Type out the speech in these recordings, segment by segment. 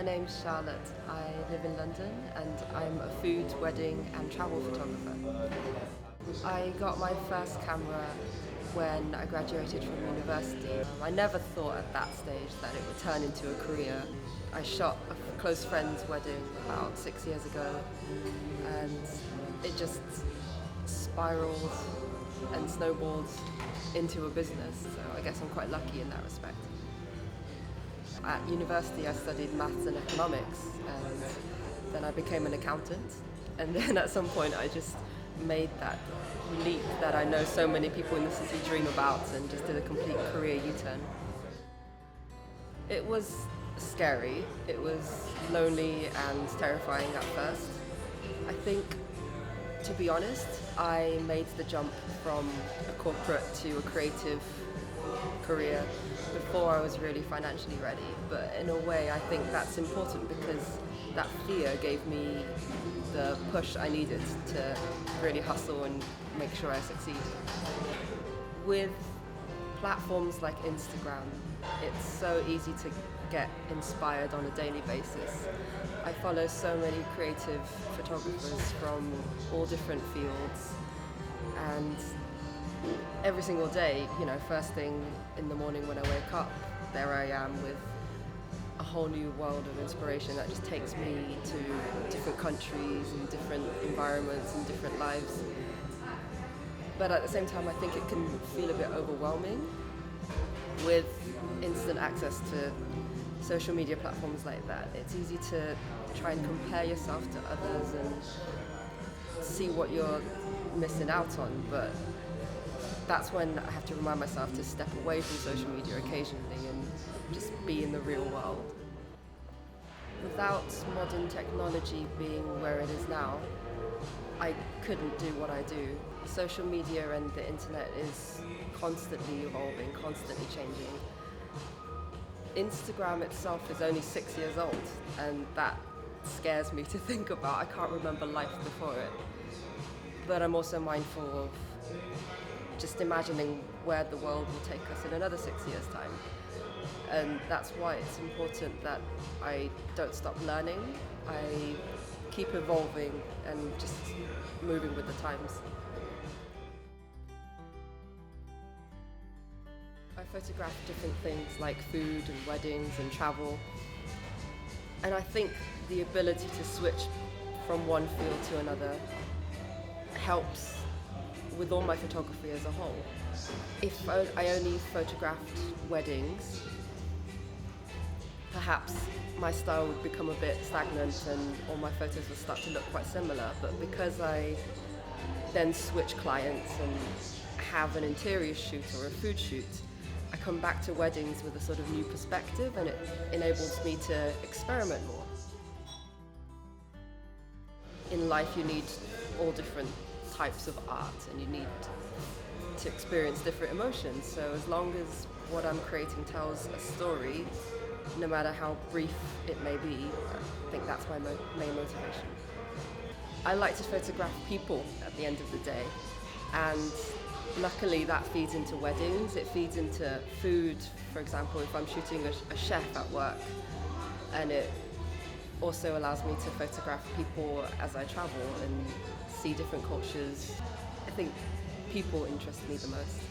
My name's Charlotte. I live in London and I'm a food, wedding and travel photographer. I got my first camera when I graduated from university. I never thought at that stage that it would turn into a career. I shot a close friend's wedding about 6 years ago and it just spiraled and snowballed into a business, so I guess I'm quite lucky in that respect. At university I studied maths and economics and then I became an accountant, and then at some point I just made that leap that I know so many people in the city dream about and just did a complete career U-turn. It was scary, it was lonely and terrifying at first. I think, to be honest, I made the jump from a corporate to a creative career before I was really financially ready. But in a way, I think that's important because that fear gave me the push I needed to really hustle and make sure I succeed. With platforms like Instagram, it's so easy to get inspired on a daily basis. I follow so many creative photographers from all different fields, and every single day, first thing in the morning when I wake up, there I am with a whole new world of inspiration that just takes me to different countries and different environments and different lives. But at the same time, I think it can feel a bit overwhelming with instant access to social media platforms like that. It's easy to try and compare yourself to others and see what you're missing out on, but that's when I have to remind myself to step away from social media occasionally and just be in the real world. Without modern technology being where it is now, I couldn't do what I do. Social media and the internet is constantly evolving, constantly changing. Instagram itself is only 6 years old, and that scares me to think about. I can't remember life before it. But I'm also mindful of just imagining where the world will take us in another 6 years' time. And that's why it's important that I don't stop learning. I keep evolving and just moving with the times. I photograph different things like food and weddings and travel. And I think the ability to switch from one field to another helps with all my photography as a whole. If I only photographed weddings, perhaps my style would become a bit stagnant and all my photos would start to look quite similar. But because I then switch clients and have an interior shoot or a food shoot, I come back to weddings with a sort of new perspective, and it enables me to experiment more. In life you need all different types of art and you need to experience different emotions. So as long as what I'm creating tells a story, no matter how brief it may be, I think that's my main motivation. I like to photograph people at the end of the day, and luckily that feeds into weddings, it feeds into food. For example, if I'm shooting a chef at work, and it also allows me to photograph people as I travel and see different cultures. I think people interest me the most.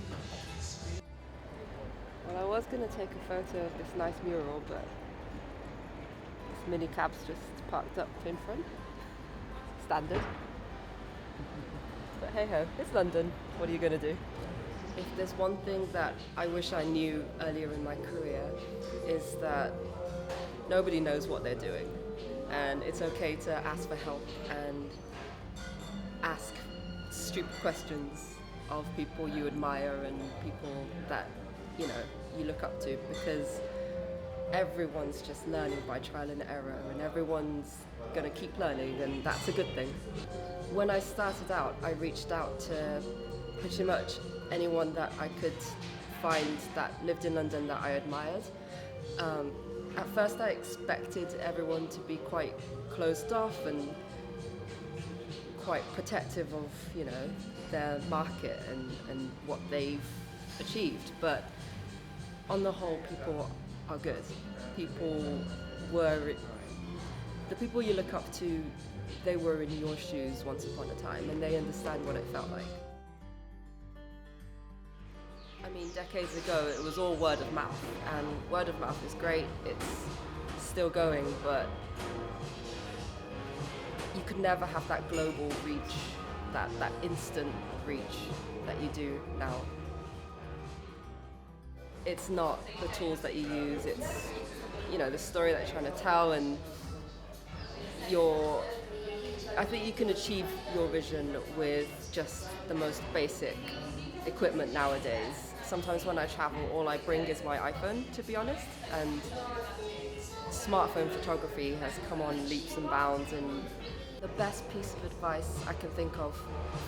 Well, I was going to take a photo of this nice mural, but this mini cab's just parked up in front. Standard. But hey ho, it's London. What are you going to do? If there's one thing that I wish I knew earlier in my career, is that nobody knows what they're doing. And it's okay to ask for help and ask stupid questions of people you admire and people that, you look up to, because everyone's just learning by trial and error, and everyone's going to keep learning, and that's a good thing. When I started out, I reached out to pretty much anyone that I could find that lived in London that I admired. At first I expected everyone to be quite closed off and quite protective of, their market and what they've achieved, but on the whole, people are good. People were The people you look up to, they were in your shoes once upon a time, and they understand what it felt like. I mean, decades ago, it was all word of mouth, and word of mouth is great. It's still going, but you could never have that global reach, that instant reach that you do now. It's not the tools that you use, it's, the story that you're trying to tell, and I think you can achieve your vision with just the most basic equipment nowadays. Sometimes when I travel, all I bring is my iPhone, to be honest, and smartphone photography has come on leaps and bounds, and the best piece of advice I can think of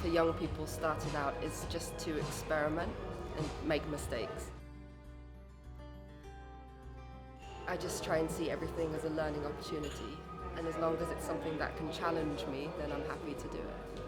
for young people starting out is just to experiment and make mistakes. I just try and see everything as a learning opportunity, and as long as it's something that can challenge me, then I'm happy to do it.